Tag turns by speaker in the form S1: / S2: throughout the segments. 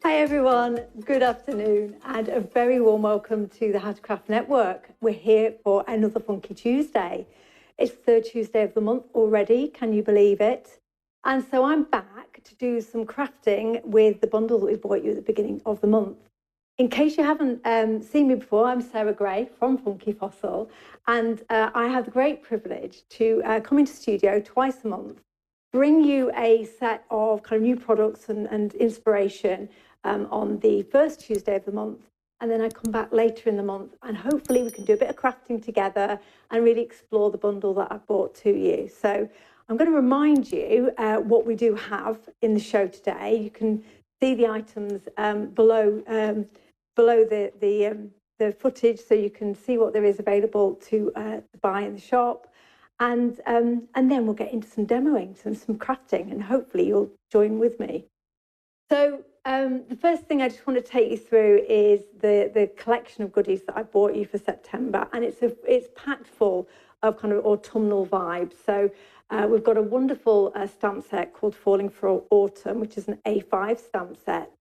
S1: Hi everyone, good afternoon and a very warm welcome to the How to Craft Network. We're here for another Funky Tuesday. It's the third Tuesday of the month already, can you believe it? And so I'm back to do some crafting with the bundle that we brought you at the beginning of the month. In case you haven't seen me before, I'm Sarah Gray from Funky Fossil, and I have the great privilege to come into studio twice a month, bring you a set of kind of new products and inspiration on the first Tuesday of the month, and then I come back later in the month and hopefully we can do a bit of crafting together and really explore the bundle that I've brought to you. So I'm going to remind you what we do have in the show today. You can see the items below the footage, so you can see what there is available to buy in the shop. And then we'll get into some demoing, some crafting, and hopefully you'll join with me. So the first thing I just want to take you through is the collection of goodies that I bought you for September, and it's packed full of kind of autumnal vibes. So we've got a wonderful stamp set called Falling for Autumn, which is an A5 stamp set,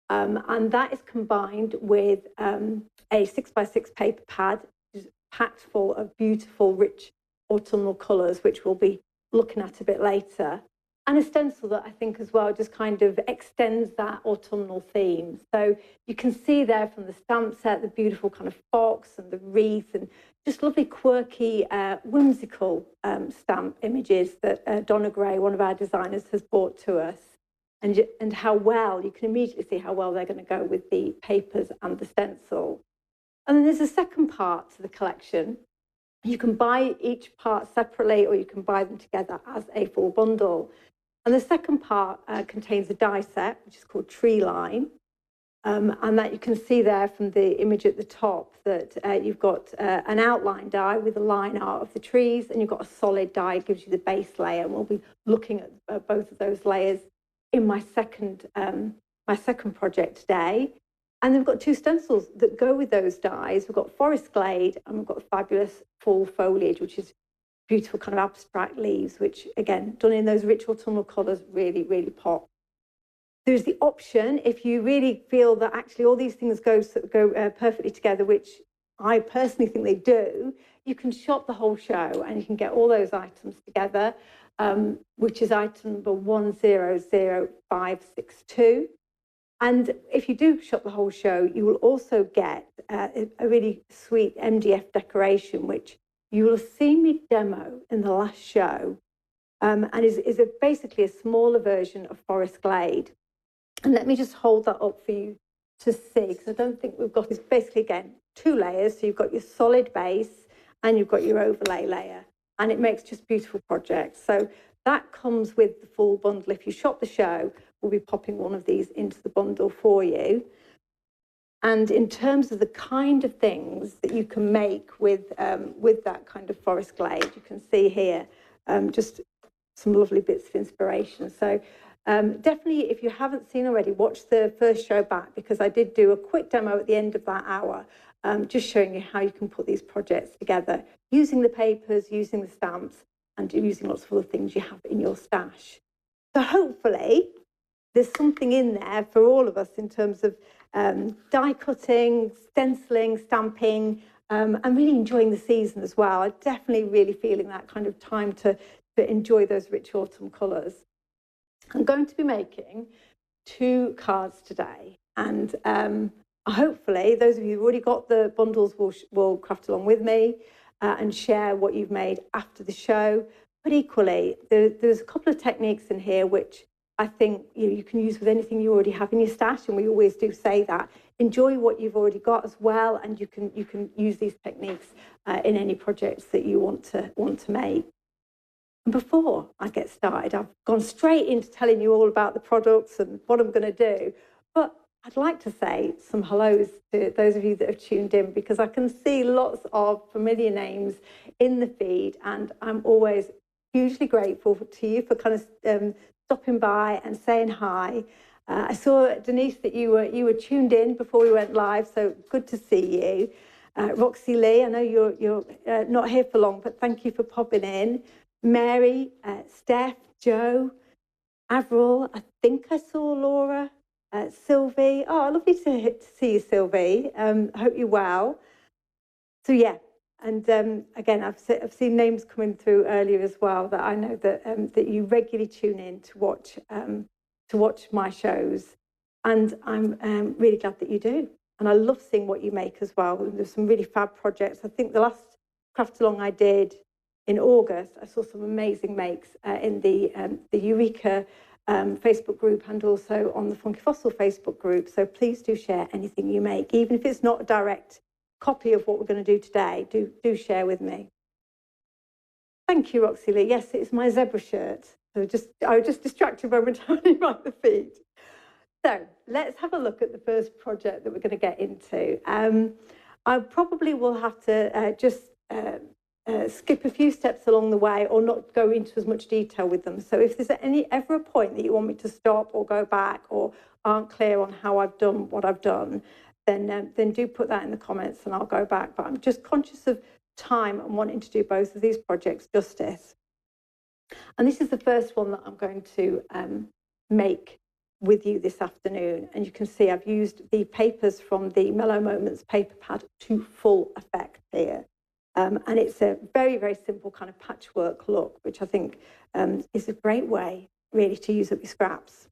S1: and that is combined with a 6x6 paper pad, which is packed full of beautiful, rich autumnal colours, which we'll be looking at a bit later, and a stencil that I think as well just kind of extends that autumnal theme. So you can see there from the stamp set the beautiful kind of fox and the wreath and just lovely quirky whimsical stamp images that Donna Gray, one of our designers, has brought to us, and how well you can immediately see how well they're going to go with the papers and the stencil. And then there's a second part to the collection. You can buy each part separately or you can buy them together as a full bundle. And the second part contains a die set, which is called Tree Line. And that you can see there from the image at the top that you've got an outline die with a line art of the trees, and you've got a solid die, gives you the base layer. And we'll be looking at both of those layers in my second project today. And then we've got two stencils that go with those dies. We've got Forest Glade and we've got fabulous fall foliage, which is beautiful kind of abstract leaves, which again, done in those rich autumnal colours, really, really pop. There's the option, if you really feel that actually all these things go perfectly together, which I personally think they do, you can shop the whole show and you can get all those items together, which is item number 100562. And if you do shop the whole show, you will also get a really sweet MDF decoration, which you will have seen me demo in the last show, and is basically a smaller version of Forest Glade. And let me just hold that up for you to see, because I don't think we've got, it's basically, again, two layers. So you've got your solid base and you've got your overlay layer, and it makes just beautiful projects. So that comes with the full bundle. If you shop the show, we'll be popping one of these into the bundle for you. And in terms of the kind of things that you can make with that kind of Forest Glade, you can see here just some lovely bits of inspiration. So definitely, if you haven't seen already, watch the first show back, because I did do a quick demo at the end of that hour, just showing you how you can put these projects together using the papers, using the stamps, and using lots of other things you have in your stash. So hopefully there's something in there for all of us in terms of die cutting, stenciling, stamping, and really enjoying the season as well. I'm definitely really feeling that kind of time to enjoy those rich autumn colours. I'm going to be making 2 cards today, and hopefully those of you who've already got the bundles will craft along with me and share what you've made after the show. But equally, there's a couple of techniques in here which I think you can use with anything you already have in your stash, and we always do say that. Enjoy what you've already got as well, and you can use these techniques in any projects that you want to make. And before I get started, I've gone straight into telling you all about the products and what I'm going to do, but I'd like to say some hellos to those of you that have tuned in, because I can see lots of familiar names in the feed, and I'm always hugely grateful to you for kind of stopping by and saying hi. I saw, Denise, that you were tuned in before we went live, so good to see you. Roxy Lee, I know you're not here for long, but thank you for popping in. Mary, Steph, Joe, Avril, I think I saw Laura, Sylvie. Oh, lovely to see you, Sylvie. I hope you're well. So yeah, and again, I've seen names coming through earlier as well that I know that you regularly tune in to watch my shows, and I'm really glad that you do. And I love seeing what you make as well. There's some really fab projects. I think the last craft along I did in August, I saw some amazing makes in the Eureka Facebook group and also on the Funky Fossil Facebook group. So please do share anything you make, even if it's not a direct copy of what we're going to do today. Do share with me. Thank you, Roxy Lee. Yes, it's my zebra shirt. So I was just distracted momentarily by the feet. So let's have a look at the first project that we're going to get into. I probably will have to skip a few steps along the way or not go into as much detail with them. So if there's ever a point that you want me to stop or go back or aren't clear on how I've done what I've done, then do put that in the comments and I'll go back. But I'm just conscious of time and wanting to do both of these projects justice. And this is the first one that I'm going to make with you this afternoon. And you can see I've used the papers from the Mellow Moments paper pad to full effect here. And it's a very, very simple kind of patchwork look, which I think is a great way really to use up your scraps.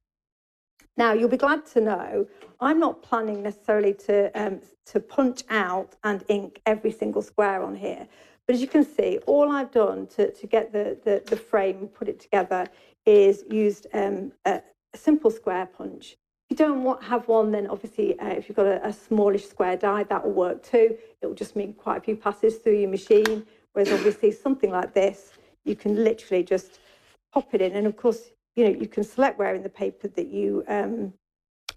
S1: Now, you'll be glad to know I'm not planning necessarily to punch out and ink every single square on here. But as you can see, all I've done to get the frame, put it together, is used a simple square punch. If you don't have one, then obviously if you've got a smallish square die, that will work too. It will just mean quite a few passes through your machine. Whereas obviously something like this, you can literally just pop it in. And of course, you can select where in the paper that you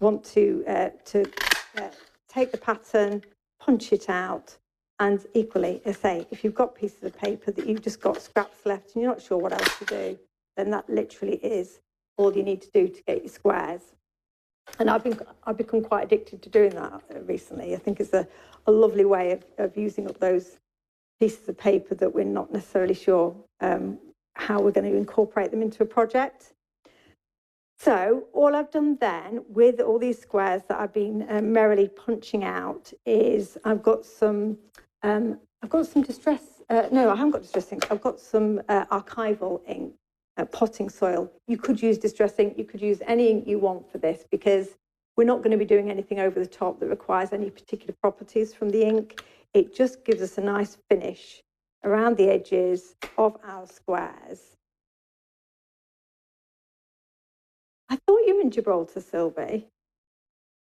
S1: want to take the pattern, punch it out. And equally, as I say, if you've got pieces of paper that you've just got scraps left and you're not sure what else to do, then that literally is all you need to do to get your squares. And I've become quite addicted to doing that recently. I think it's a lovely way of using up those pieces of paper that we're not necessarily sure how we're going to incorporate them into a project. So all I've done then with all these squares that I've been merrily punching out is I've got some distress. No, I haven't got distress ink. I've got some archival ink. Potting soil. You could use distress ink, you could use any ink you want for this because we're not going to be doing anything over the top that requires any particular properties from the ink. It just gives us a nice finish around the edges of our squares. I thought you were in Gibraltar, Sylvie.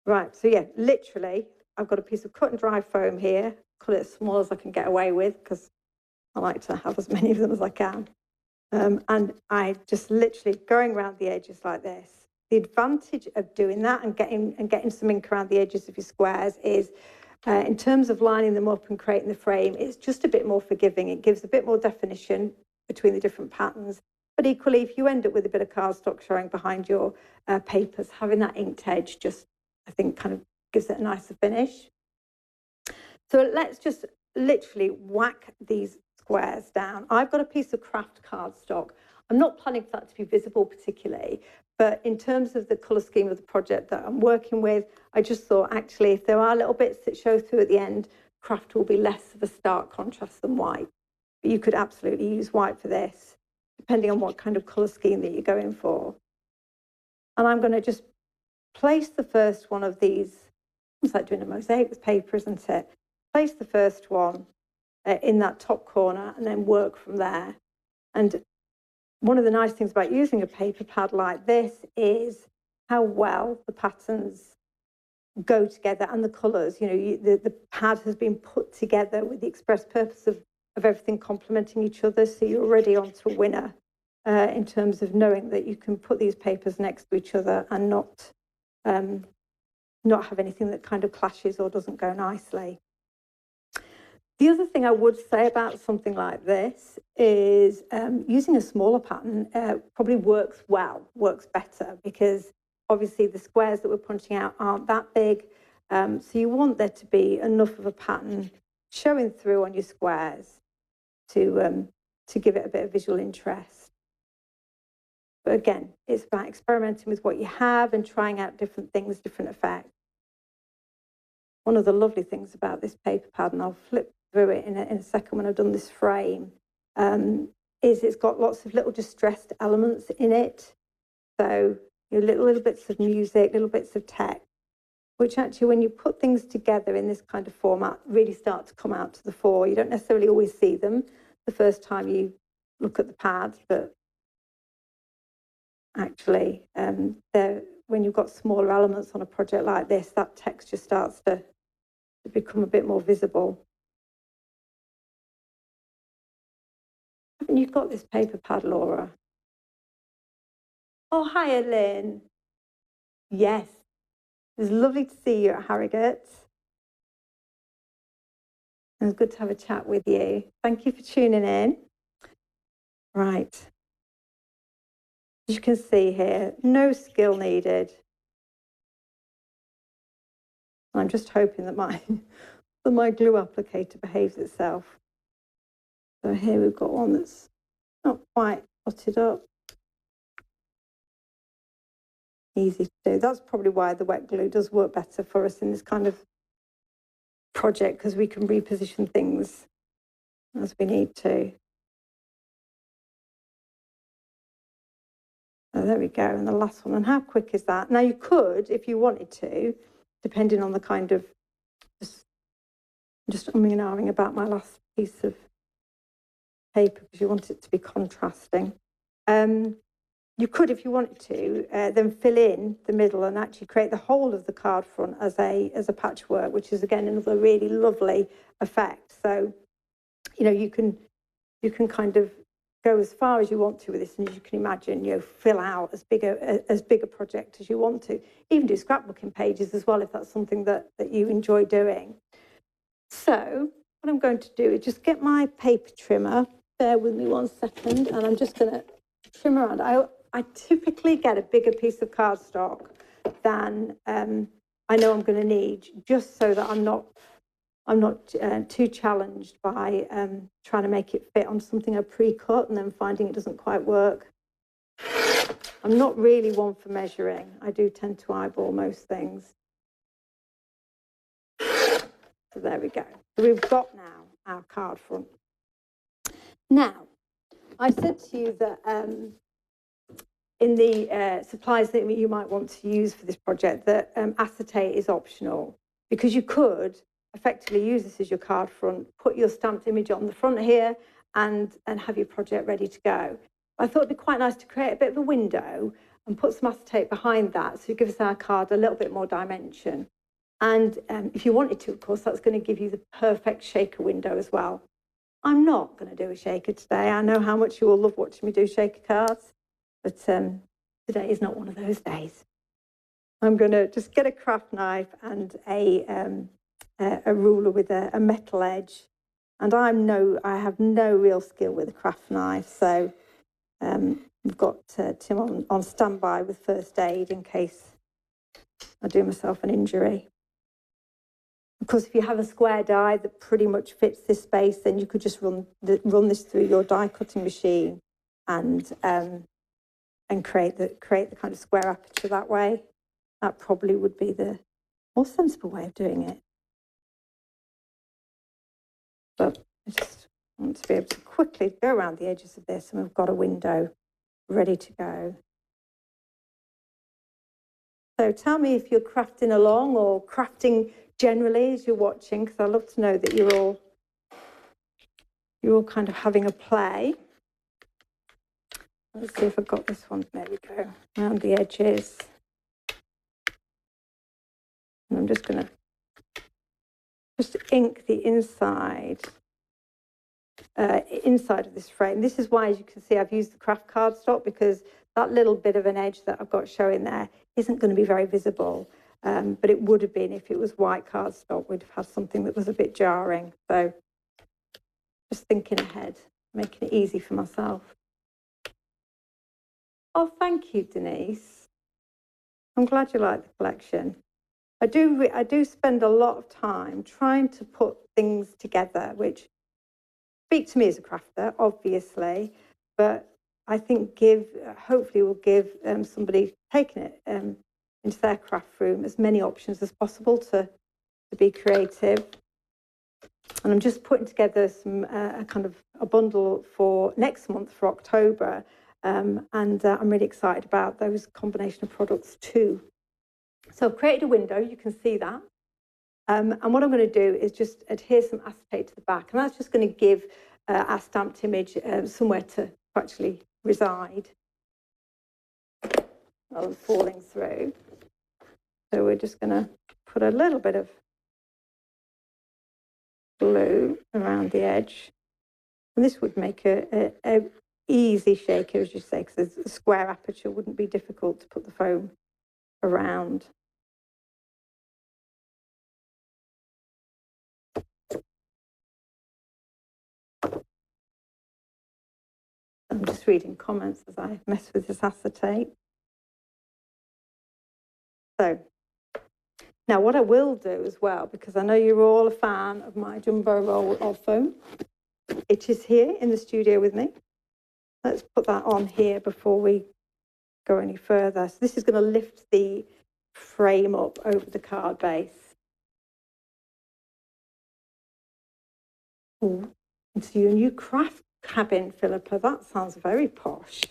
S1: Right, so yeah, literally, I've got a piece of cut and dry foam here. Cut it as small as I can get away with because I like to have as many of them as I can. And I just literally going around the edges like this. The advantage of doing that and getting some ink around the edges of your squares is, in terms of lining them up and creating the frame, it's just a bit more forgiving. It gives a bit more definition between the different patterns. But equally, if you end up with a bit of cardstock showing behind your papers, having that inked edge just, I think, kind of gives it a nicer finish. So let's just literally whack these squares down. I've got a piece of craft cardstock. I'm not planning for that to be visible particularly, but in terms of the colour scheme of the project that I'm working with, I just thought actually if there are little bits that show through at the end, craft will be less of a stark contrast than white. But you could absolutely use white for this, depending on what kind of colour scheme that you're going for. And I'm going to just place the first one of these. It's like doing a mosaic with paper, isn't it? Place the first one in that top corner and then work from there. And one of the nice things about using a paper pad like this is how well the patterns go together and the colours. The pad has been put together with the express purpose of everything complementing each other. So you're already onto a winner in terms of knowing that you can put these papers next to each other and not have anything that kind of clashes or doesn't go nicely. The other thing I would say about something like this is using a smaller pattern probably works better because obviously the squares that we're punching out aren't that big. So you want there to be enough of a pattern showing through on your squares to give it a bit of visual interest. But again, it's about experimenting with what you have and trying out different things, different effects. One of the lovely things about this paper pad, and I'll flip through it in a second when I've done this frame, is it's got lots of little distressed elements in it. So little bits of music, little bits of text, which actually when you put things together in this kind of format really start to come out to the fore. You don't necessarily always see them the first time you look at the pad, but actually when you've got smaller elements on a project like this, that texture starts to become a bit more visible. Haven't you got this paper pad, Laura? Oh, hi, Lynn. Yes, it was lovely to see you at Harrogate. It was good to have a chat with you. Thank you for tuning in. Right. As you can see here, no skill needed. I'm just hoping that my glue applicator behaves itself. So here we've got one that's not quite potted up. Easy to do. That's probably why the wet glue does work better for us in this kind of project, because we can reposition things as we need to. So there we go, and the last one. And how quick is that? Now you could, if you wanted to, depending on the kind of, just umming and ahhing about my last piece of paper because you want it to be contrasting. You could, if you wanted to, then fill in the middle and actually create the whole of the card front as a patchwork, which is again another really lovely effect. So, you can kind of go as far as you want to with this, and as you can imagine, fill out as big a project as you want to. Even do scrapbooking pages as well if that's something that you enjoy doing. So what I'm going to do is just get my paper trimmer. Bear with me 1 second, and I'm just going to trim around. I typically get a bigger piece of cardstock than I know I'm going to need, just so that I'm not too challenged by trying to make it fit on something I pre-cut and then finding it doesn't quite work. I'm not really one for measuring. I do tend to eyeball most things. So there we go. So we've got now our card front. Now, I said to you that in the supplies that you might want to use for this project, that acetate is optional, because you could effectively use this as your card front, put your stamped image on the front here, and have your project ready to go. I thought it'd be quite nice to create a bit of a window and put some acetate behind that, so it gives our card a little bit more dimension. And if you wanted to, of course, that's going to give you the perfect shaker window as well. I'm not going to do a shaker today. I know how much you all love watching me do shaker cards, but today is not one of those days. I'm going to just get a craft knife and a ruler with a metal edge. And I have no real skill with a craft knife, so we've got Tim on standby with first aid in case I do myself an injury. Of course, if you have a square die that pretty much fits this space, then you could just run this through your die cutting machine and create the kind of square aperture that way. That probably would be the more sensible way of doing it. But I just want to be able to quickly go around the edges of this, and we've got a window ready to go. So tell me if you're crafting along or crafting generally as you're watching, because I'd love to know that you're all kind of having a play. Let's see if I've got this one. There we go, around the edges. And I'm just going to ink the inside of this frame. This is why, as you can see, I've used the craft cardstock, because that little bit of an edge that I've got showing there isn't going to be very visible. But it would have been if it was white cardstock. We'd have had something that was a bit jarring. So just thinking ahead, making it easy for myself. Oh, thank you, Denise. I'm glad you like the collection. I do spend a lot of time trying to put things together, which speak to me as a crafter, obviously, but I think hopefully will give somebody taking it into their craft room as many options as possible to be creative. And I'm just putting together some a kind of a bundle for next month for October, and I'm really excited about those combination of products too. So I've created a window, you can see that. And what I'm going to do is just adhere some acetate to the back, and that's just going to give our stamped image somewhere to actually reside rather than falling through. So we're just going to put a little bit of glue around the edge. And this would make a easy shaker, as you say, because a square aperture wouldn't be difficult to put the foam around. I'm just reading comments as I mess with this acetate. So now what I will do as well, because I know you're all a fan of my jumbo roll of foam, it is here in the studio with me. Let's put that on here before we go any further. So this is going to lift the frame up over the card base. Oh, into your new craft cabin, Philippa. That sounds very posh.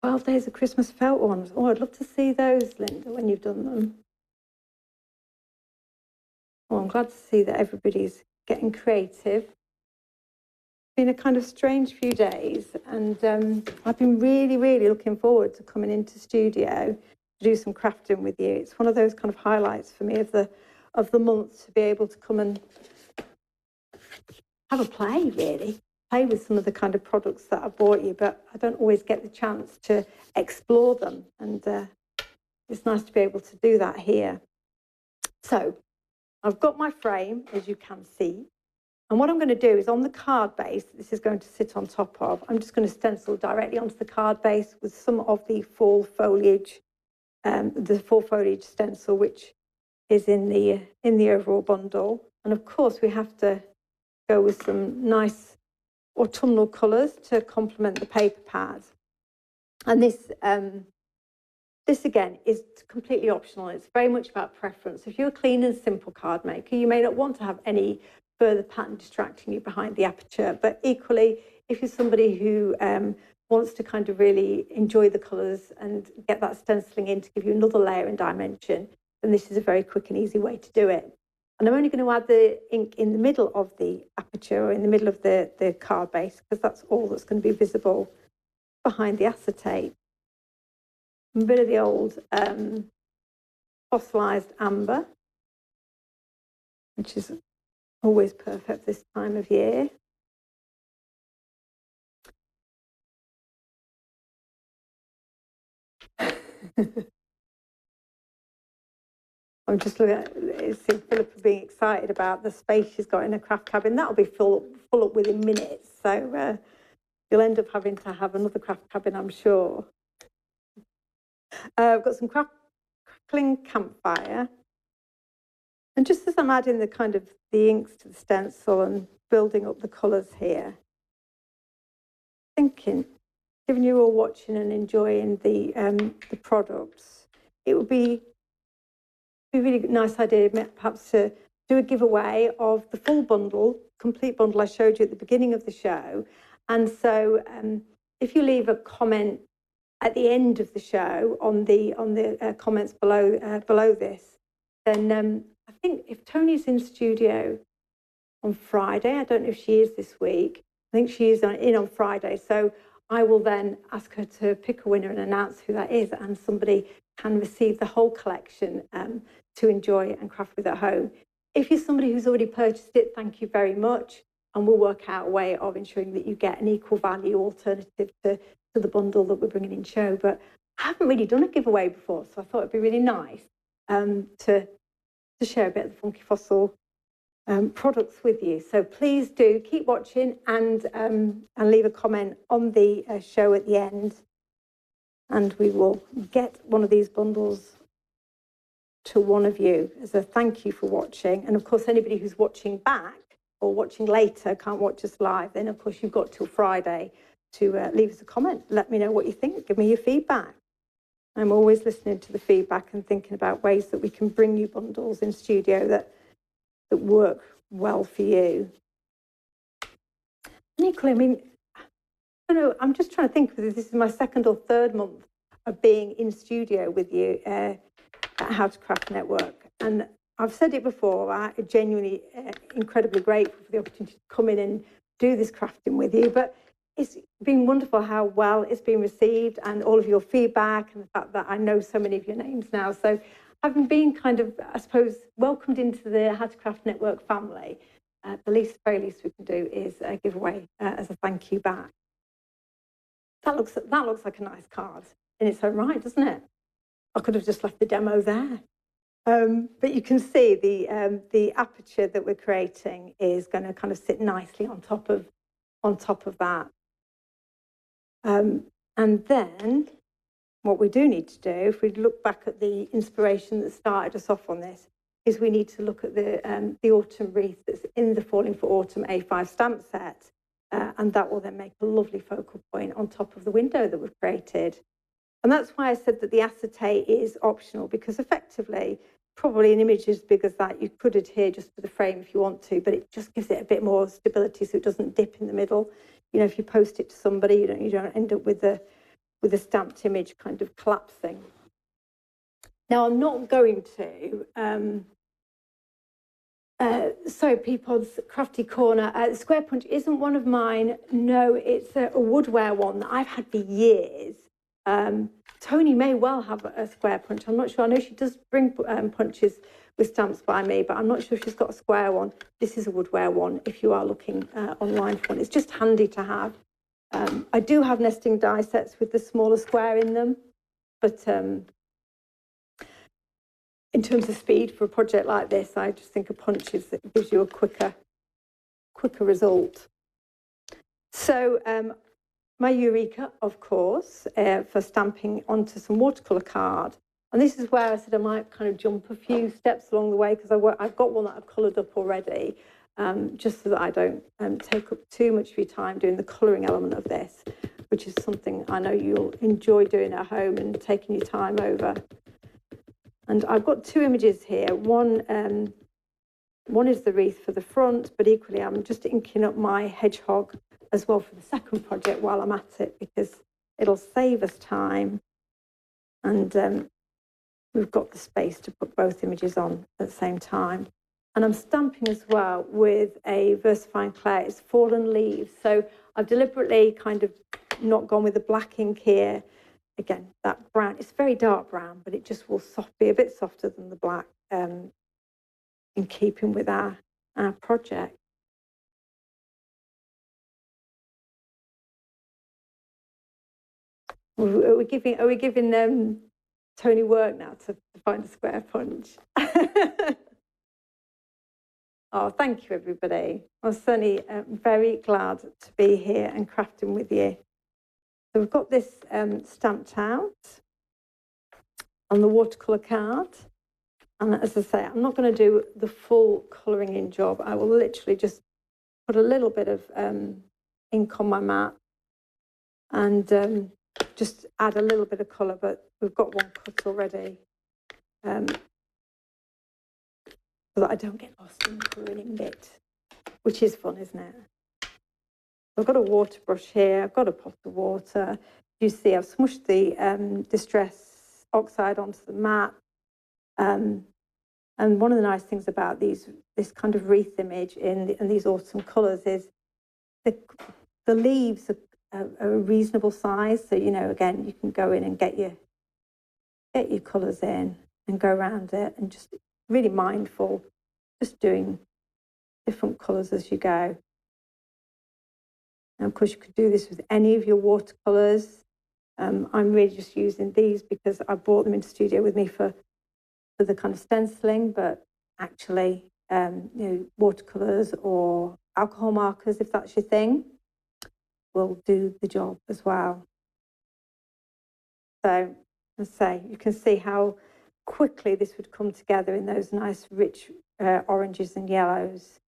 S1: 12 Days of Christmas felt ones. Oh, I'd love to see those, Linda, when you've done them. Oh, I'm glad to see that everybody's getting creative. It's been a kind of strange few days, and I've been really, really looking forward to coming into studio to do some crafting with you. It's one of those kind of highlights for me of the month, to be able to come and have a play, really. Play with some of the kind of products that I bought you, but I don't always get the chance to explore them, and it's nice to be able to do that here. So I've got my frame, as you can see, and what I'm going to do is on the card base this is going to sit on top of, I'm just going to stencil directly onto the card base with some of the fall foliage stencil, which is in the overall bundle. And of course we have to go with some nice autumnal colours to complement the paper pad. And this again is completely optional. It's very much about preference. If you're a clean and simple card maker, you may not want to have any further pattern distracting you behind the aperture, but equally, if you're somebody who wants to kind of really enjoy the colours and get that stenciling in to give you another layer and dimension, then this is a very quick and easy way to do it. And I'm only going to add the ink in the middle of the aperture, or in the middle of the card base, because that's all that's going to be visible behind the acetate. A bit of the old fossilised amber, which is always perfect this time of year. I'm just looking at seeing Philippa being excited about the space she's got in a craft cabin. That'll be full up within minutes. So you'll end up having to have another craft cabin, I'm sure. I've got some crackling campfire. And just as I'm adding the kind of the inks to the stencil and building up the colours here, thinking, given you're all watching and enjoying the products, it would be a really nice idea perhaps to do a giveaway of the full bundle, complete bundle I showed you at the beginning of the show. And so if you leave a comment at the end of the show on the comments below this, then I think if Tony's in studio on Friday, I don't know if she is this week, I think she is in on Friday, so I will then ask her to pick a winner and announce who that is, and somebody can receive the whole collection to enjoy and craft with at home. If you're somebody who's already purchased it, thank you very much, and we'll work out a way of ensuring that you get an equal value alternative to the bundle that we're bringing in show. But I haven't really done a giveaway before, so I thought it'd be really nice to share a bit of the Funky Fossil products with you. So please do keep watching and leave a comment on the show at the end, and we will get one of these bundles to one of you as a thank you for watching. And of course, anybody who's watching back, or watching later, can't watch us live, then of course you've got till Friday to leave us a comment. Let me know what you think. Give me your feedback. I'm always listening to the feedback and thinking about ways that we can bring you bundles in studio that work well for you. And equally, I mean, I don't know, I'm just trying to think whether this is my second or third month of being in studio with you at How to Craft Network. And I've said it before, I'm genuinely incredibly grateful for the opportunity to come in and do this crafting with you. But it's been wonderful how well it's been received and all of your feedback and the fact that I know so many of your names now. So having been kind of, I suppose, welcomed into the How to Craft Network family, the very least we can do is give away as a thank you back. That looks like a nice card in its own right, doesn't it? I could have just left the demo there. But you can see the aperture that we're creating is going to kind of sit nicely on top of that. And then what we do need to do, if we look back at the inspiration that started us off on this, is we need to look at the autumn wreath that's in the Falling for Autumn A5 stamp set. And that will then make a lovely focal point on top of the window that we've created. And that's why I said that the acetate is optional, because effectively, probably an image as big as that, you could adhere just to the frame if you want to, but it just gives it a bit more stability so it doesn't dip in the middle. You know, if you post it to somebody, you don't end up with a stamped image kind of collapsing. Now, I'm not going to, sorry, Peapod's Crafty Corner. Square Punch isn't one of mine. No, it's a woodware one that I've had for years. Tony may well have a square punch. I'm not sure. I know she does bring punches with stamps by me, but I'm not sure if she's got a square one. This is a woodware one if you are looking online for one. It's just handy to have. I do have nesting die sets with the smaller square in them, but in terms of speed for a project like this, I just think a punch gives you a quicker result. So my Eureka, of course, for stamping onto some watercolour card. And this is where I said I might kind of jump a few steps along the way, because I've got one that I've coloured up already, just so that I don't take up too much of your time doing the colouring element of this, which is something I know you'll enjoy doing at home and taking your time over. And I've got two images here. One is the wreath for the front, but equally I'm just inking up my hedgehog as well for the second project while I'm at it, because it'll save us time. And we've got the space to put both images on at the same time. And I'm stamping as well with a VersaFine Clay. It's Fallen Leaves. So I've deliberately kind of not gone with the black ink here. Again, that brown, it's very dark brown, but it just will be a bit softer than the black in keeping with our project. Are we giving Tony work now to find a square punch? Oh, thank you, everybody. I'm certainly very glad to be here and crafting with you. So we've got this stamped out on the watercolour card. And as I say, I'm not going to do the full colouring in job. I will literally just put a little bit of ink on my mat and just add a little bit of colour, but we've got one cut already, so that I don't get lost in the colouring bit, which is fun, isn't it? I've got a water brush here, I've got a pot of water. You see I've smushed the Distress Oxide onto the mat. And one of the nice things about this kind of wreath image in these autumn colours is the leaves are a reasonable size. So, you know, again, you can go in and get your colours in and go around it, and just really mindful, just doing different colours as you go. And of course, you could do this with any of your watercolours. I'm really just using these because I brought them into studio with me for the kind of stenciling, but actually, you know, watercolours or alcohol markers, if that's your thing, will do the job as well. So, as I say, you can see how quickly this would come together in those nice, rich oranges and yellows.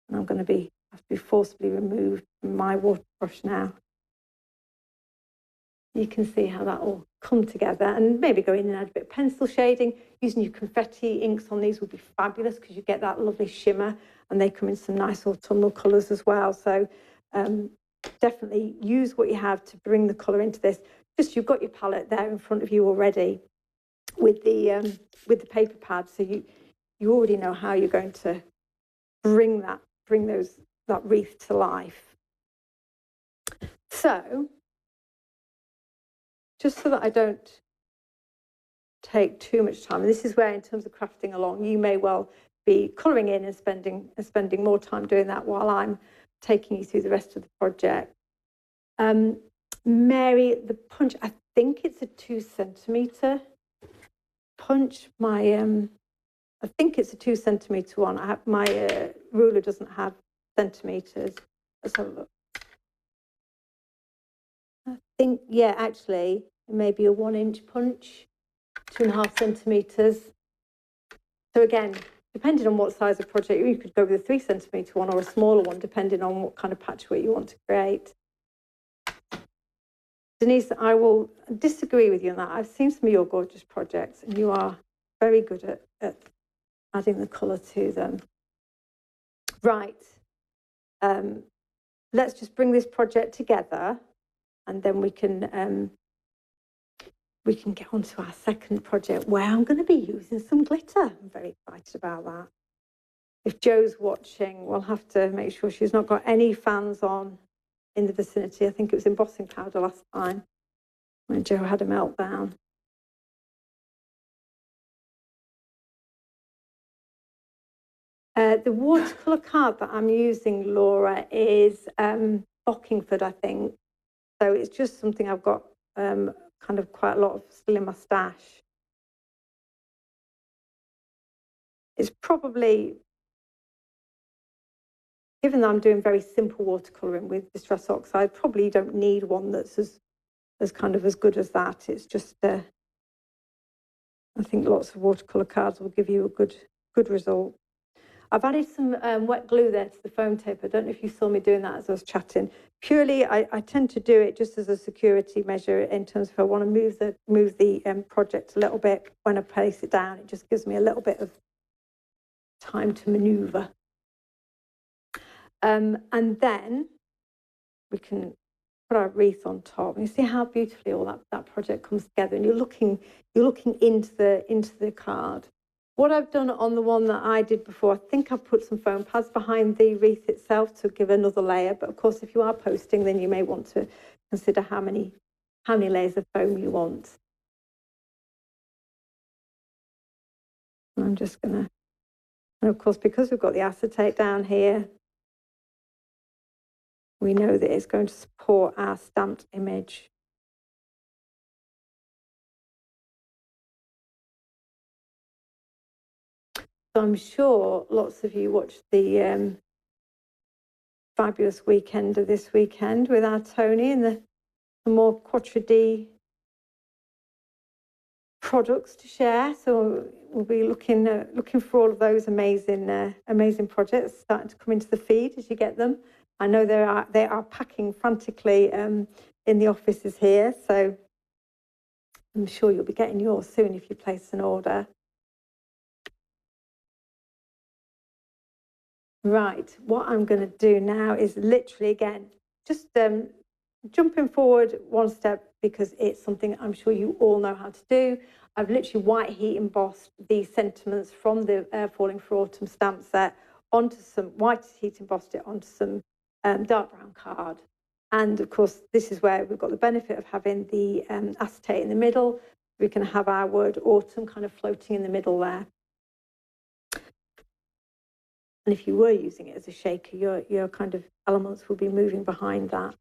S1: And I'm going to have to be forcibly removed from my water brush now. You can see how that all come together, and maybe go in and add a bit of pencil shading. Using your confetti inks on these would be fabulous because you get that lovely shimmer, and they come in some nice autumnal colours as well. So definitely use what you have to bring the colour into this. Just you've got your palette there in front of you already with the paper pad, so you already know how you're going to bring that wreath to life. So just so that I don't take too much time, and this is where in terms of crafting along, you may well be colouring in and spending more time doing that while I'm taking you through the rest of the project. Mary, the punch, I think it's a 2 centimetre punch. I think it's a 2 centimetre one. My ruler doesn't have centimetres. Let's have a look. I think, yeah, actually, it may be a 1-inch punch, 2.5 centimetres. So again, depending on what size of project, you could go with a 3 centimetre one or a smaller one, depending on what kind of patchwork you want to create. Denise, I will disagree with you on that. I've seen some of your gorgeous projects, and you are very good at adding the colour to them. Right. Let's just bring this project together, and then we can get on to our second project, where I'm going to be using some glitter. I'm very excited about that. If Jo's watching, we'll have to make sure she's not got any fans on in the vicinity. I think it was embossing powder last time when Jo had a meltdown. The watercolour card that I'm using, Laura, is Bockingford, I think. So it's just something I've got kind of quite a lot of still in my stash. It's probably, given that I'm doing very simple watercolouring with Distress Oxide, probably don't need one that's as kind of as good as that. It's just, I think lots of watercolour cards will give you a good result. I've added some wet glue there to the foam tape. I don't know if you saw me doing that as I was chatting. Purely, I tend to do it just as a security measure in terms of if I want to move the project a little bit when I place it down. It just gives me a little bit of time to manoeuvre. And then we can put our wreath on top. And you see how beautifully all that project comes together. And you're looking into the card. What I've done on the one that I did before, I think I've put some foam pads behind the wreath itself to give another layer. But of course, if you are posting, then you may want to consider how many layers of foam you want. And I'm just going to, and of course, because we've got the acetate down here, we know that it's going to support our stamped image. So I'm sure lots of you watched the fabulous weekend of this weekend with our Tony and the more Quatre D products to share. So we'll be looking for all of those amazing projects starting to come into the feed as you get them. I know they are packing frantically in the offices here, so I'm sure you'll be getting yours soon if you place an order. Right, what I'm going to do now is literally, again, just jumping forward one step because it's something I'm sure you all know how to do. I've literally white heat embossed the sentiments from the Falling for Autumn stamp set onto some white heat embossed it onto some dark brown card. And of course, this is where we've got the benefit of having the acetate in the middle. We can have our word autumn kind of floating in the middle there. And if you were using it as a shaker, your kind of elements will be moving behind that.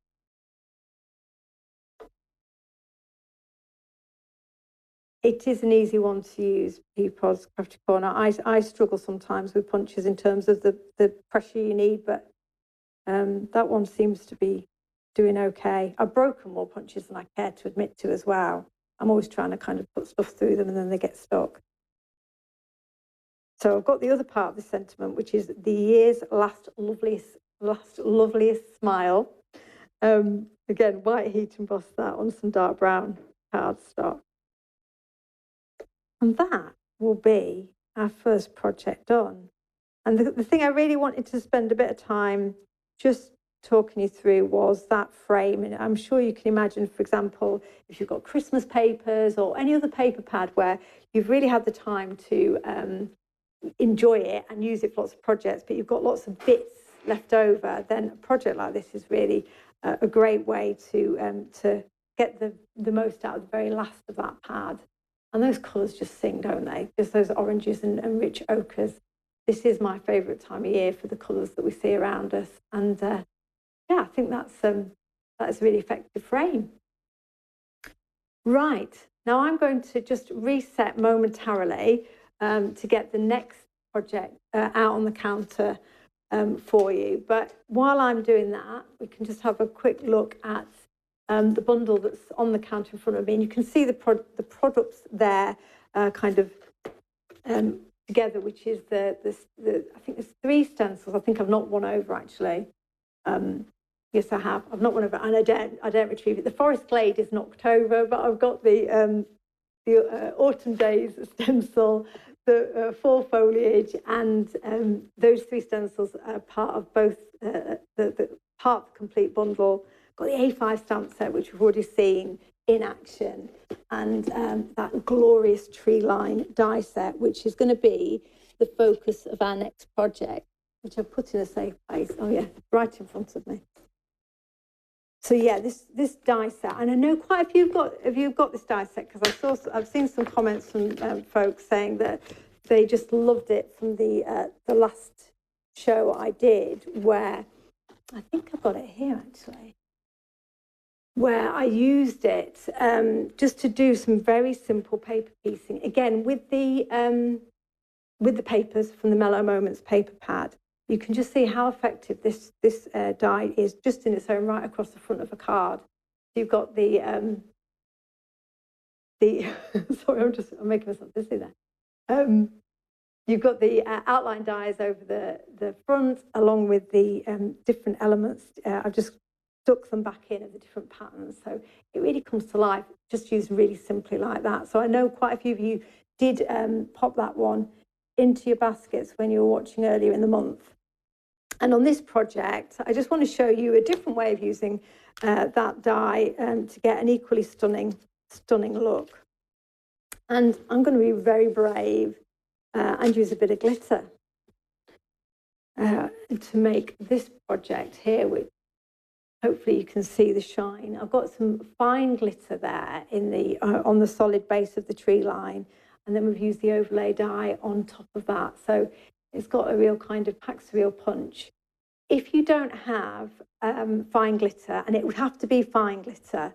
S1: It is an easy one to use, Peapod's Crafty Corner. I struggle sometimes with punches in terms of the pressure you need, but that one seems to be doing okay. I've broken more punches than I care to admit to as well. I'm always trying to kind of put stuff through them and then they get stuck. So I've got the other part of the sentiment, which is the year's last loveliest smile. Again, white heat embossed that on some dark brown cardstock. And that will be our first project done. And the thing I really wanted to spend a bit of time just talking you through was that frame. And I'm sure you can imagine, for example, if you've got Christmas papers or any other paper pad where you've really had the time to enjoy it and use it for lots of projects, but you've got lots of bits left over, then a project like this is really a great way to get the most out of the very last of that pad. And those colours just sing, don't they? Just those oranges and rich ochres. This is my favourite time of year for the colours that we see around us. And yeah, I think that's a really effective frame. Right, now I'm going to just reset momentarily to get the next project out on the counter for you. But while I'm doing that, we can just have a quick look at the bundle that's on the counter in front of me. And you can see the products there kind of together, which is the I think there's 3 stencils. I think I've knocked one over actually. Yes, I have. I've knocked one over, and I don't retrieve it. The Forest Glade is knocked over, but I've got the Autumn Days stencil, the Fall Foliage, and those 3 stencils are part of both the part of the complete bundle. Got the A5 stamp set, which we've already seen in action, and that glorious tree line die set, which is going to be the focus of our next project, which I've put in a safe place. Oh yeah, right in front of me. So yeah, this die set, and I know quite a few of you have got this die set, because I've seen some comments from folks saying that they just loved it from the last show I did, where I think I've got it here actually, where I used it just to do some very simple paper piecing, again with the papers from the Mellow Moments paper pad. You can just see how effective this die is just in its own right across the front of a card. You've got the sorry, I'm making myself busy there. You've got the outline dies over the front, along with the different elements. I've just stuck them back in of the different patterns, so it really comes to life just used really simply like that. So I know quite a few of you did pop that one into your baskets when you were watching earlier in the month. And on this project, I just want to show you a different way of using that die to get an equally stunning look. And I'm going to be very brave and use a bit of glitter to make this project here, which hopefully you can see the shine. I've got some fine glitter there in the on the solid base of the tree line, and then we've used the overlay die on top of that. So it's got a real kind of packs a real punch. If you don't have fine glitter, and it would have to be fine glitter,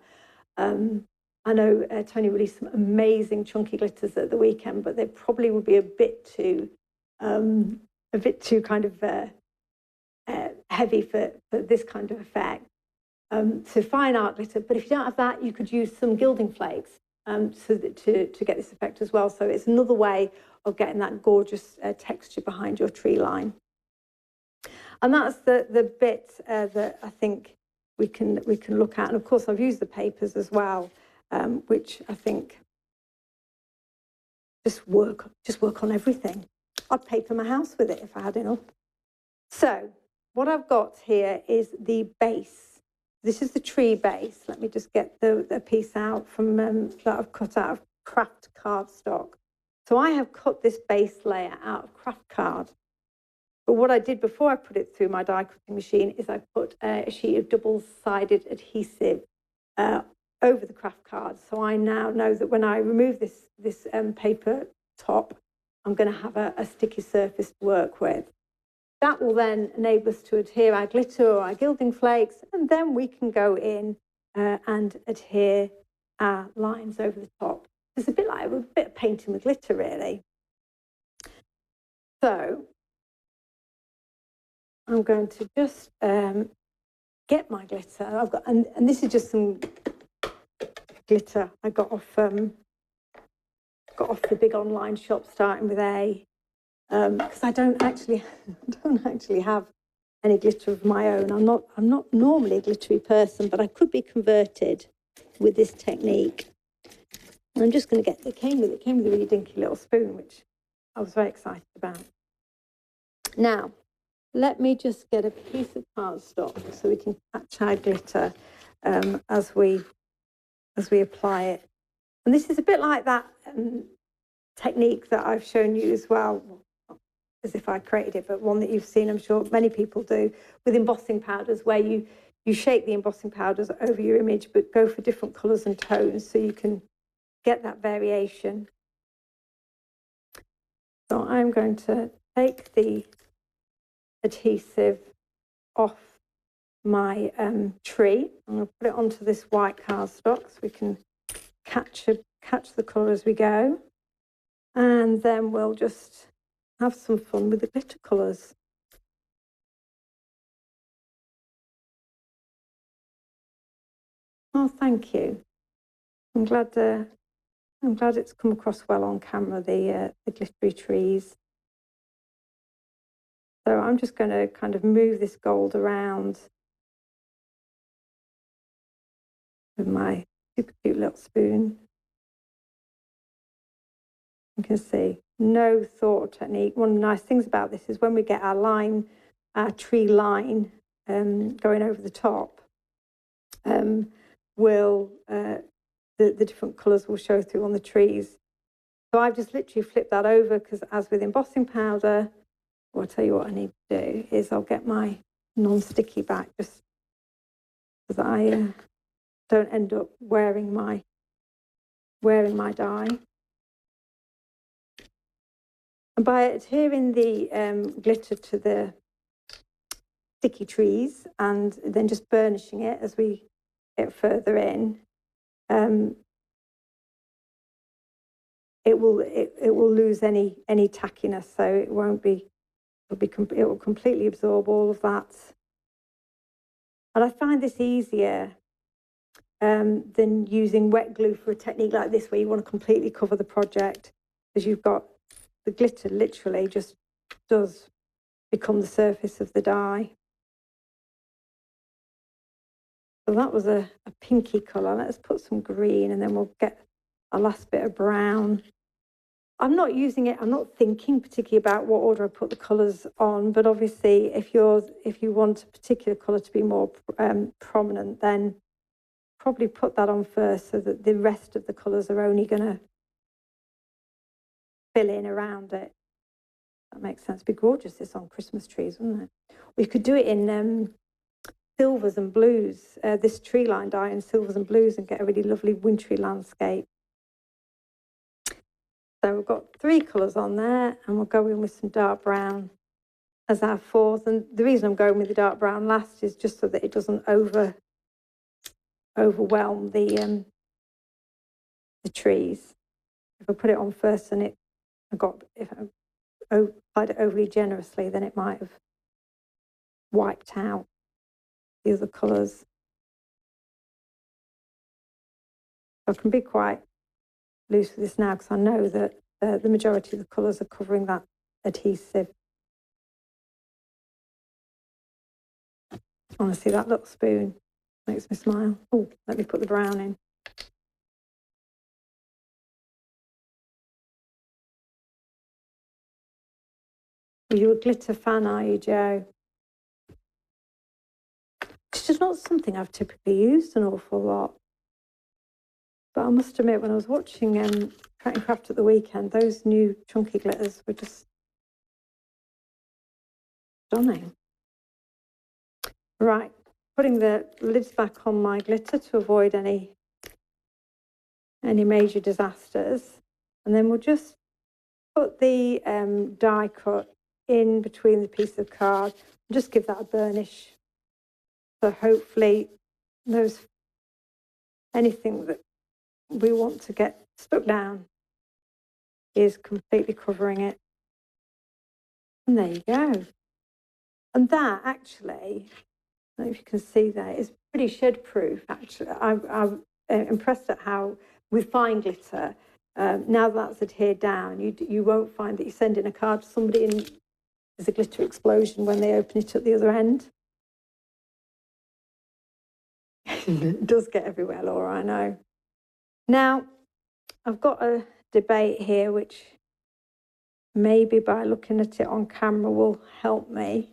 S1: I know Tony released some amazing chunky glitters at the weekend, but they probably would be a bit too kind of heavy for this kind of effect. So fine art glitter, but if you don't have that, you could use some gilding flakes to get this effect as well. So it's another way of getting that gorgeous texture behind your tree line. And that's the bit that I think we can look at. And of course, I've used the papers as well, which I think just work on everything. I'd paper my house with it if I had enough. So what I've got here is the base. This is the tree base. Let me just get the piece out from that I've cut out of craft cardstock. So I have cut this base layer out of craft card. But what I did before I put it through my die cutting machine is I put a sheet of double-sided adhesive over the craft card. So I now know that when I remove this paper top, I'm going to have a sticky surface to work with. That will then enable us to adhere our glitter or our gilding flakes, and then we can go in and adhere our lines over the top. It's a bit of painting with glitter, really. So I'm going to just get my glitter. I've got, and this is just some glitter I got off the big online shop, starting with A. because I don't actually have any glitter of my own. I'm not normally a glittery person, but I could be converted with this technique. And I'm just going to get, it came with a really dinky little spoon, which I was very excited about. Now, let me just get a piece of cardstock so we can catch our glitter as we apply it. And this is a bit like that technique that I've shown you as well, as if I created it, but one that you've seen, I'm sure many people do, with embossing powders, where you shake the embossing powders over your image, but go for different colours and tones so you can get that variation. So I'm going to take the adhesive off my tree. I'm going to put it onto this white cardstock so we can catch the colour as we go. And then we'll just have some fun with the glitter colours. Oh, thank you. I'm glad it's come across well on camera, the glittery trees. So I'm just going to kind of move this gold around with my super cute little spoon. You can see, no thought or technique. One of the nice things about this is when we get our tree line going over the top, the different colours will show through on the trees. So I've just literally flipped that over because, as with embossing powder, well, I'll tell you what I need to do is I'll get my non-sticky back just so that I don't end up wearing my dye. And by adhering the glitter to the sticky trees and then just burnishing it as we get further in, it will lose any tackiness, so it won't be. It will completely absorb all of that. And I find this easier than using wet glue for a technique like this, where you want to completely cover the project, because you've got the glitter literally just does become the surface of the dye. So that was a pinky colour. Let's put some green and then we'll get our last bit of brown. I'm not using it, I'm not thinking particularly about what order I put the colours on, but obviously if you want a particular colour to be more prominent, then probably put that on first so that the rest of the colours are only going to fill in around it. That makes sense. It'd be gorgeous this on Christmas trees, wouldn't it? We could do it in silvers and blues, this tree line dye in silvers and blues, and get a really lovely wintry landscape. So we've got 3 colours on there, and we'll go in with some dark brown as our fourth. And the reason I'm going with the dark brown last is just so that it doesn't overwhelm the trees. If I put it on if I applied it overly generously, then it might have wiped out the other colours. So I can be quite loose with this now because I know that the majority of the colours are covering that adhesive. Honestly, that little spoon makes me smile. Oh, let me put the brown in. Are you a glitter fan, are you, Jo? It's just not something I've typically used an awful lot. But I must admit, when I was watching Craft and Craft at the weekend, those new chunky glitters were just stunning. Right, putting the lids back on my glitter to avoid any major disasters. And then we'll just put the die cut in between the piece of card and just give that a burnish. So hopefully anything that we want to get stuck down is completely covering it. And there you go. And that actually, I don't know if you can see that, is pretty shed proof actually. I'm impressed at how, with fine glitter, now that's adhered down, you won't find that you send in a card to somebody and there's a glitter explosion when they open it at the other end. It does get everywhere, Laura, I know. Now, I've got a debate here, which maybe by looking at it on camera will help me,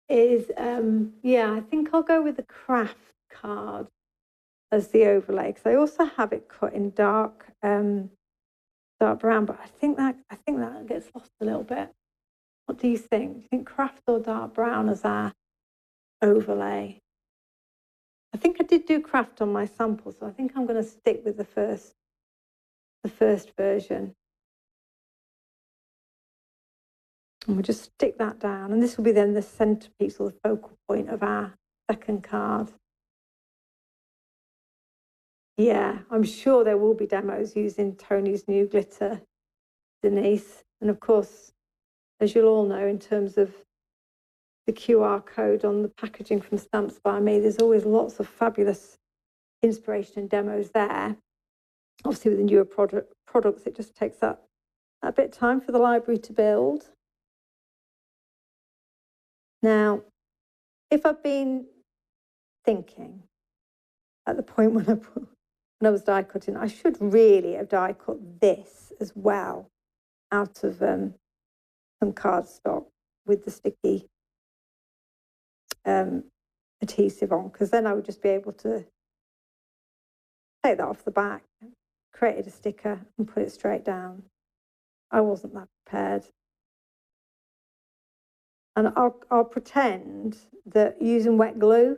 S1: is, yeah, I think I'll go with the craft card as the overlay, because I also have it cut in dark brown, but I think that gets lost a little bit. What do you think? Do you think craft or dark brown as our overlay? I think I did do craft on my sample, so I think I'm going to stick with the first version. And we'll just stick that down, and this will be then the centerpiece or the focal point of our second card. Yeah, I'm sure there will be demos using Tony's new glitter, Denise. And of course, as you'll all know, in terms of the QR code on the packaging from Stamps by Me, there's always lots of fabulous inspiration and demos there. Obviously, with the newer products, it just takes that a bit of time for the library to build. Now, if I've been thinking at the point when I was die cutting, I should really have die cut this as well out of some cardstock with the sticky adhesive on, because then I would just be able to take that off the back, created a sticker and put it straight down. I wasn't that prepared. And I'll pretend that using wet glue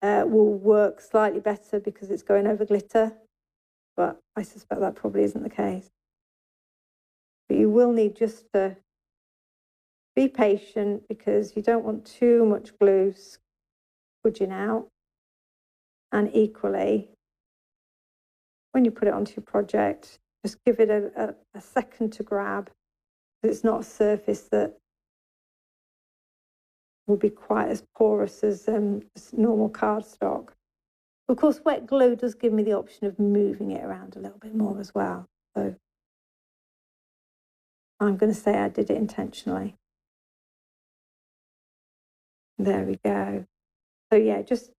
S1: will work slightly better because it's going over glitter, but I suspect that probably isn't the case. But you will need just to be patient because you don't want too much glue smudging out. And equally, when you put it onto your project, just give it a second to grab. It's not a surface that will be quite as porous as normal cardstock. Of course, wet glue does give me the option of moving it around a little bit more as well. So I'm going to say I did it intentionally. There we go. So yeah, just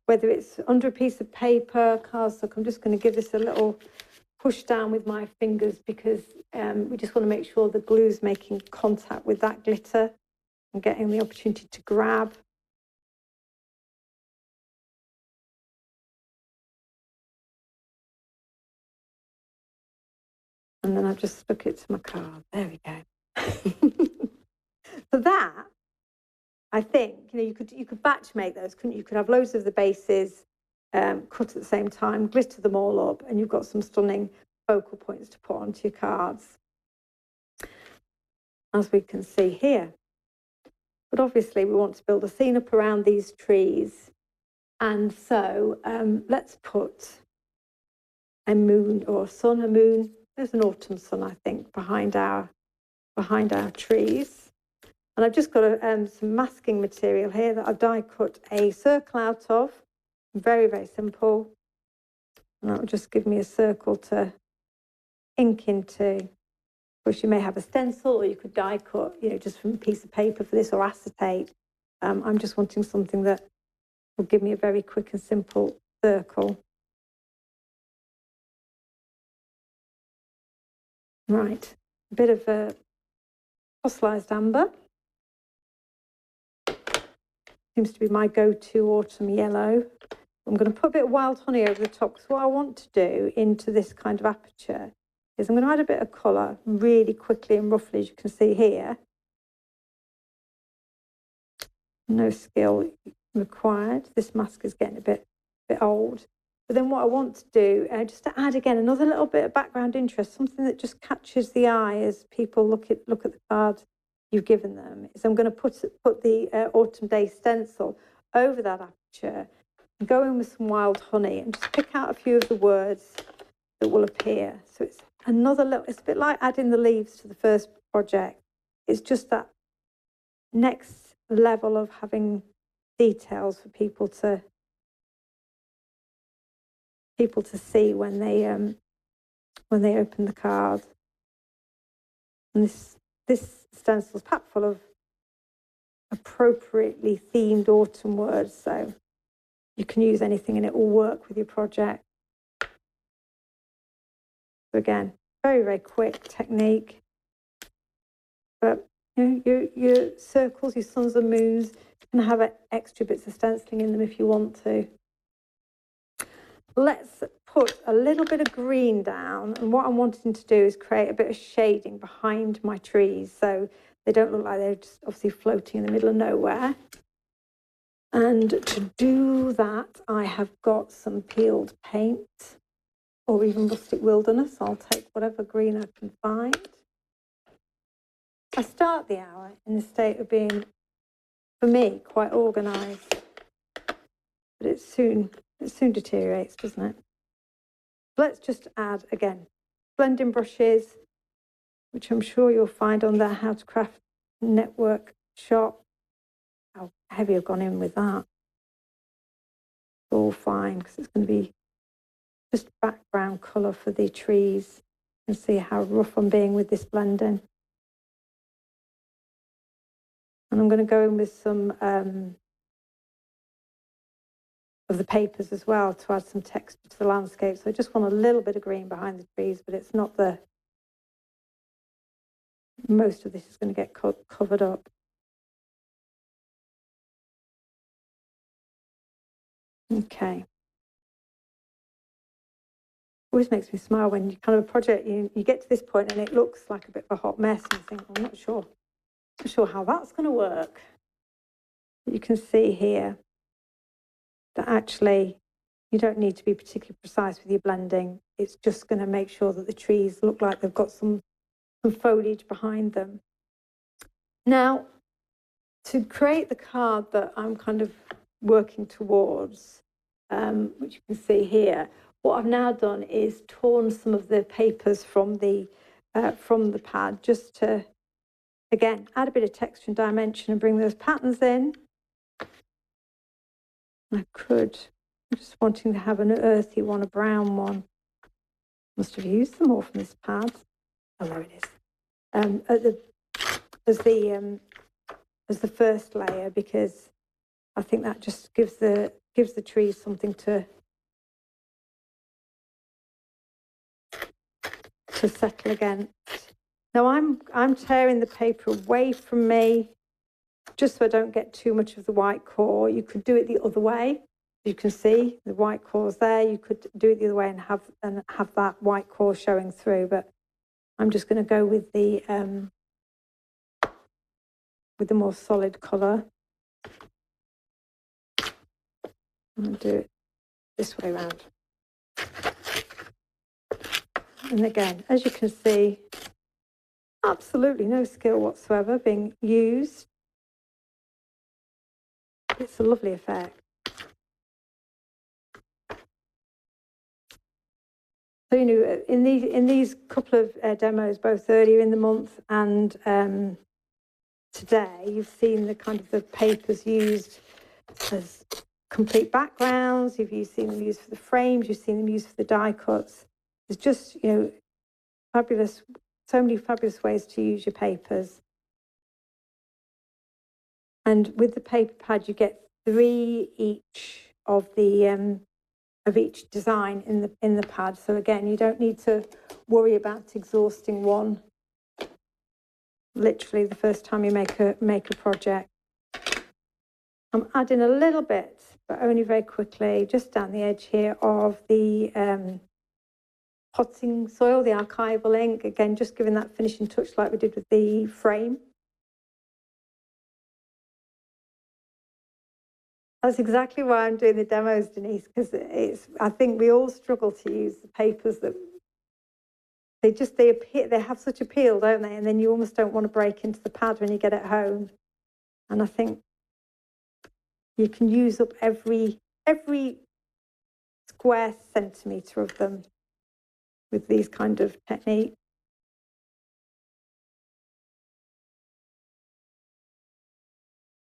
S1: whether it's under a piece of paper, cardstock, I'm just going to give this a little push down with my fingers because we just want to make sure the glue's making contact with that glitter and getting the opportunity to grab. And then I've just stuck it to my card. There we go. So that, I think, you could batch make those, couldn't you? You could have loads of the bases cut at the same time, glitter them all up, and you've got some stunning focal points to put onto your cards, as we can see here. But obviously we want to build a scene up around these trees. And so let's put a moon or a sun, a moon. There's an autumn sun, I think, behind our trees. And I've just got some masking material here that I've die cut a circle out of. Very, very simple. And that will just give me a circle to ink into. Of course, you may have a stencil or you could die cut, just from a piece of paper for this or acetate. I'm just wanting something that will give me a very quick and simple circle. Right, a bit of a fossilized amber. Seems to be my go-to autumn yellow. I'm going to put a bit of wild honey over the top because what I want to do into this kind of aperture is I'm going to add a bit of colour really quickly and roughly, as you can see here. No skill required. This mask is getting a bit old. But then what I want to do, just to add again another little bit of background interest, something that just catches the eye as people look at the card you've given them, is I'm going to put the Autumn Day stencil over that aperture and go in with some wild honey and just pick out a few of the words that will appear. So it's another little, it's a bit like adding the leaves to the first project. It's just that next level of having details for people to see when they when they open the card. And this stencil is packed full of appropriately themed autumn words, so you can use anything and it will work with your project. So again, very, very quick technique. But you know, your circles, your suns and moons, can have extra bits of stenciling in them if you want to. Let's put a little bit of green down, and what I'm wanting to do is create a bit of shading behind my trees so they don't look like they're just obviously floating in the middle of nowhere. And to do that, I have got some peeled paint or even rustic wilderness. I'll take whatever green I can find. I start the hour in a state of being, for me, quite organised, but it soon deteriorates, doesn't it? Let's just add, again, blending brushes, which I'm sure you'll find on their How to Craft Network shop. How heavy I've gone in with that. It's all fine because it's going to be just background colour for the trees. You can see how rough I'm being with this blending. And I'm going to go in with some of the papers as well to add some texture to the landscape. So I just want a little bit of green behind the trees, but it's not the... Most of this is going to get covered up. Okay. Always makes me smile when you kind of project, you get to this point and it looks like a bit of a hot mess and you think, I'm not sure how that's going to work. You can see here that actually you don't need to be particularly precise with your blending. It's just going to make sure that the trees look like they've got some foliage behind them. Now, to create the card that I'm kind of working towards, which you can see here, what I've now done is torn some of the papers from the pad just to, again, add a bit of texture and dimension and bring those patterns in. I'm just wanting to have an earthy one, a brown one. Must have used them all from this pad. Oh, there it is. As the first layer, because I think that just gives the trees something to settle against. Now I'm tearing the paper away from me, just so I don't get too much of the white core. You could do it the other way. You can see the white core's there. You could do it the other way and have that white core showing through. But I'm just going to go with the more solid colour. I'm going to do it this way around. And again, as you can see, absolutely no skill whatsoever being used. It's a lovely effect. So, you know, in these couple of demos, both earlier in the month and today, you've seen the kind of the papers used as complete backgrounds. You've seen them used for the frames. You've seen them used for the die cuts. It's just, you know, fabulous. So many fabulous ways to use your papers. And with the paper pad, you get 3 each of each design in the pad. So again, you don't need to worry about exhausting one literally the first time you make a project. I'm adding a little bit, but only very quickly, just down the edge here of the potting soil, the archival ink. Again, just giving that finishing touch like we did with the frame. That's exactly why I'm doing the demos, Denise, because I think we all struggle to use the papers that they have such appeal, don't they? And then you almost don't want to break into the pad when you get it home. And I think you can use up every square centimetre of them with these kind of techniques.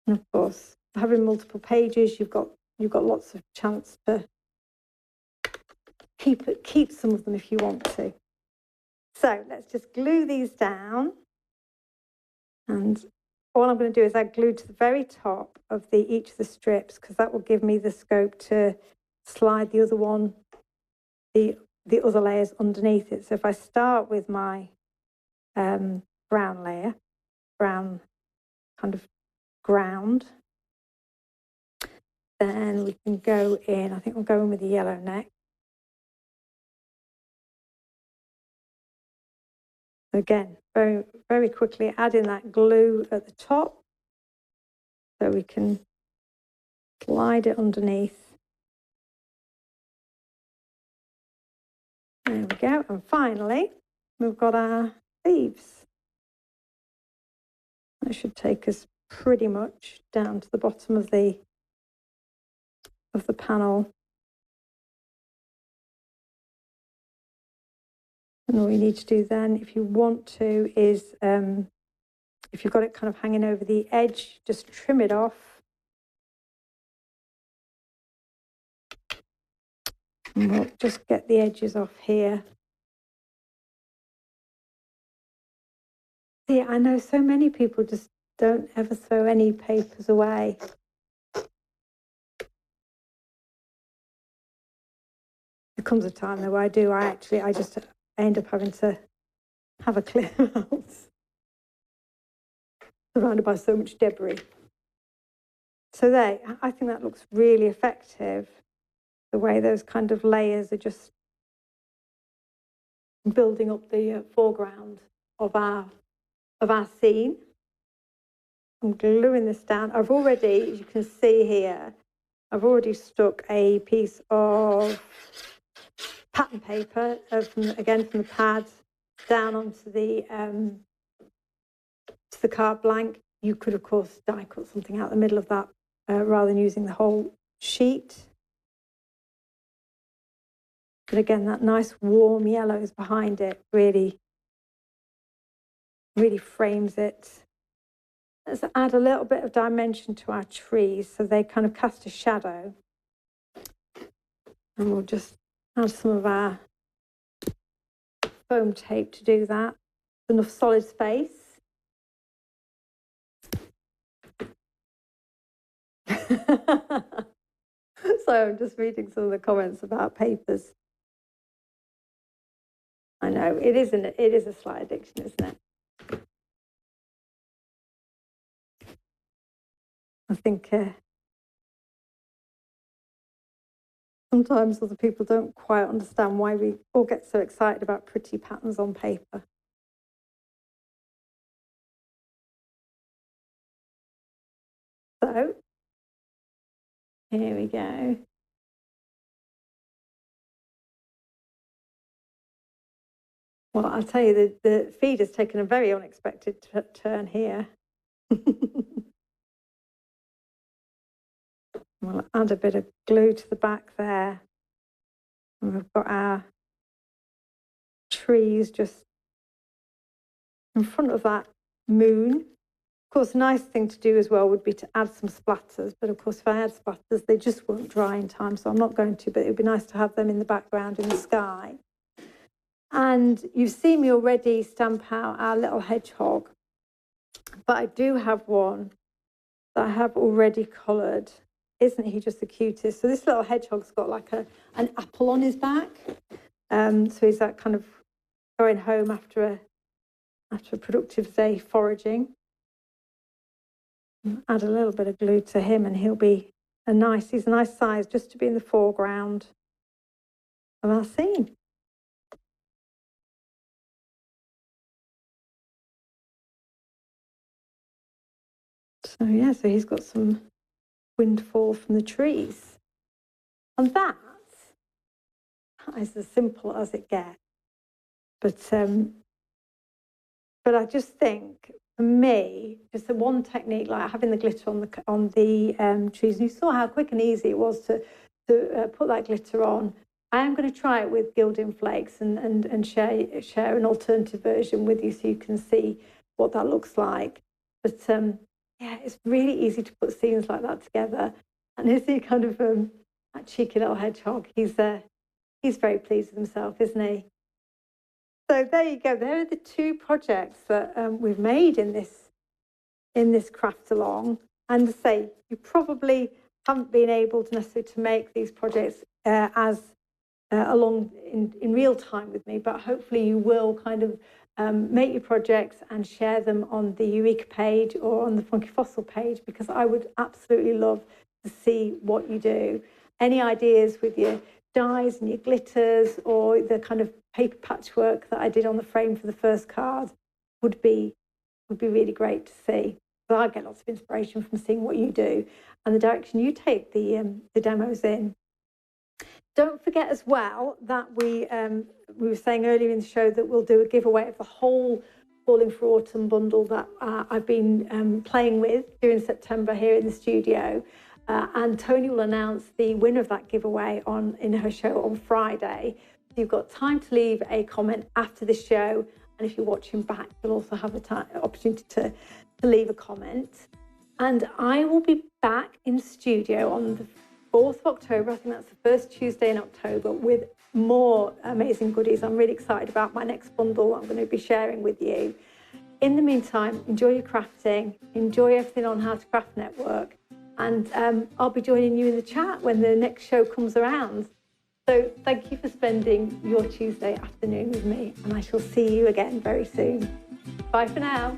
S1: And of course, having multiple pages, you've got lots of chance to keep some of them if you want to. So let's just glue these down. And all I'm going to do is add glue to the very top of each of the strips, because that will give me the scope to slide the other one, the other layers underneath it. So if I start with my brown layer, brown kind of ground, then we can go in, I think we'll go in with the yellow next. Again, very, very quickly adding that glue at the top so we can slide it underneath. There we go. And finally, we've got our leaves. That should take us pretty much down to the bottom of the panel. And all you need to do then, if you want to, is if you've got it kind of hanging over the edge, just trim it off. And we'll just get the edges off here. See, I know so many people just don't ever throw any papers away. There comes a time though I do. I just end up having to have a clear out, surrounded by so much debris. So I think that looks really effective. The way those kind of layers are just building up the foreground of our scene. I'm gluing this down. I've already, as you can see here, I've already stuck a piece of pattern paper, from the pad, down onto the card blank. You could, of course, die cut something out the middle of that rather than using the whole sheet. But again, that nice warm yellow is behind it, really frames it. Let's add a little bit of dimension to our trees so they kind of cast a shadow. And we'll just add some of our foam tape to do that. Enough solid space. So I'm just reading some of the comments about papers. I know, it is a slight addiction, isn't it? I think sometimes other people don't quite understand why we all get so excited about pretty patterns on paper. So, here we go. Well, I'll tell you, the feed has taken a very unexpected turn here. We'll add a bit of glue to the back there. And we've got our trees just in front of that moon. Of course, a nice thing to do as well would be to add some splatters. But of course, if I add splatters, they just won't dry in time. So I'm not going to, but it would be nice to have them in the background in the sky. And you've seen me already stamp out our little hedgehog. But I do have one that I have already coloured. Isn't he just the cutest? So this little hedgehog's got like an apple on his back. So he's that kind of going home after a productive day foraging. Add a little bit of glue to him and he's a nice size just to be in the foreground of our scene. So yeah, so he's got some windfall from the trees. And that is as simple as it gets. But I just think, for me, just the one technique, like having the glitter on the trees, and you saw how quick and easy it was to put that glitter on. I am going to try it with gilding flakes and share an alternative version with you so you can see what that looks like. But yeah, it's really easy to put scenes like that together. And is he kind of that cheeky little hedgehog? He's very pleased with himself, isn't he? So there you go. There are the two projects that we've made in this craft along. And to say, you probably haven't been able to necessarily to make these projects as along in real time with me, but hopefully you will kind of make your projects and share them on the Eureka page or on the Funky Fossil page, because I would absolutely love to see what you do. Any ideas with your dyes and your glitters, or the kind of paper patchwork that I did on the frame for the first card would be really great to see. So I get lots of inspiration from seeing what you do and the direction you take the demos in. Don't forget as well that we were saying earlier in the show that we'll do a giveaway of the whole Falling for Autumn bundle that I've been playing with during September here in the studio. And Tony will announce the winner of that giveaway in her show on Friday. So you've got time to leave a comment after the show. And if you're watching back, you'll also have the opportunity to leave a comment. And I will be back in studio on the 4th of October. I think that's the first Tuesday in October, with more amazing goodies. I'm really excited about my next bundle I'm going to be sharing with you. In the meantime, enjoy your crafting, enjoy everything on How to Craft Network. And I'll be joining you in the chat when the next show comes around. So thank you for spending your Tuesday afternoon with me, and I shall see you again very soon. Bye for now.